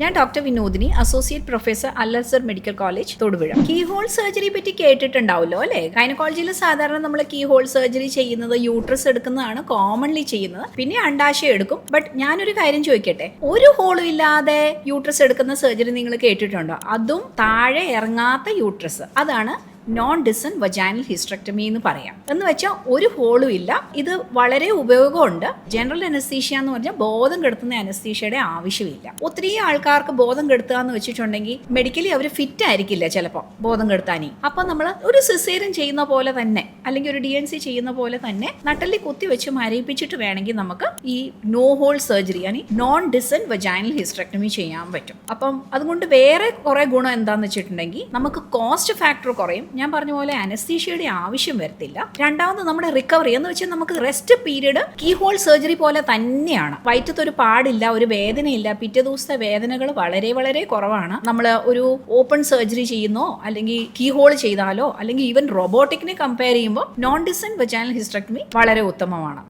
ഞാൻ doctor Vinodini, associate professor Al-Azhar medical college Thodupuzha. Keyhole surgery പറ്റി കേട്ടിട്ടുണ്ടാവുമല്ലോ അല്ലേ? ഗൈനക്കോളജിയിൽ സാധാരണ നമ്മൾ കീ ഹോൾ സർജറി ചെയ്യുന്നത് യൂട്രസ് എടുക്കുന്നതാണ് കോമൺലി ചെയ്യുന്നത്. പിന്നെ അണ്ടാശയം എടുക്കും. ബട്ട് ഞാനൊരു കാര്യം ചോദിക്കട്ടെ, ഒരു ഹോളും ഇല്ലാതെ യൂട്രസ് എടുക്കുന്ന സർജറി നിങ്ങൾ കേട്ടിട്ടുണ്ടോ? അതും താഴെ ഇറങ്ങാത്ത യൂട്രസ്, അതാണ് നോൺ ഡിസന്റ് വജൈനൽ ഹിസ്റ്ററക്ടമി എന്ന് പറയാം. എന്ന് വെച്ചാൽ ഒരു ഹോളും ഇല്ല. ഇത് വളരെ ഉപയോഗമുണ്ട്. ജനറൽ അനസ്തീഷ്യ എന്ന് പറഞ്ഞാൽ ബോധം കെടുത്തുന്ന അനസ്തീഷ്യയുടെ ആവശ്യമില്ല. ഒത്തിരി ആൾക്കാർക്ക് ബോധം കെടുത്തുക എന്ന് വെച്ചിട്ടുണ്ടെങ്കിൽ മെഡിക്കലി അവർ ഫിറ്റ് ആയിരിക്കില്ല ചിലപ്പോൾ ബോധം കെടുത്താനേ. അപ്പൊ നമ്മൾ ഒരു സിസേറിയൻ ചെയ്യുന്ന പോലെ തന്നെ അല്ലെങ്കിൽ ഒരു DNC ചെയ്യുന്ന പോലെ തന്നെ നട്ടലിൽ കുത്തി വെച്ച് മരയിപ്പിച്ചിട്ട് വേണമെങ്കിൽ നമുക്ക് ഈ no hole surgery non descent vaginal hysterectomy ചെയ്യാൻ പറ്റും. അപ്പം അതുകൊണ്ട് വേറെ കുറെ ഗുണം എന്താന്ന് വെച്ചിട്ടുണ്ടെങ്കിൽ നമുക്ക് കോസ്റ്റ് ഫാക്ടർ കുറയും. ഞാൻ പറഞ്ഞ പോലെ അനസ്തീഷ്യയുടെ ആവശ്യം വരത്തില്ല. രണ്ടാമത് നമ്മുടെ റിക്കവറി എന്ന് വെച്ചാൽ നമുക്ക് rest period keyhole surgery പോലെ തന്നെയാണ്. വയറ്റത്തൊരു പാടില്ല, ഒരു വേദനയില്ല, പിറ്റേ ദിവസത്തെ വേദനകൾ വളരെ വളരെ കുറവാണ്. നമ്മൾ ഒരു ഓപ്പൺ സർജറി ചെയ്യുന്നോ അല്ലെങ്കിൽ കീ ഹോൾ ചെയ്താലോ അല്ലെങ്കിൽ ഈവൻ റോബോട്ടിക്കിനെ കമ്പയർ ചെയ്യുമ്പോൾ നോൺ ഡിസന്റ് വജൈനൽ ഹിസ്റ്ററക്ടമി വളരെ ഉത്തമമാണ്.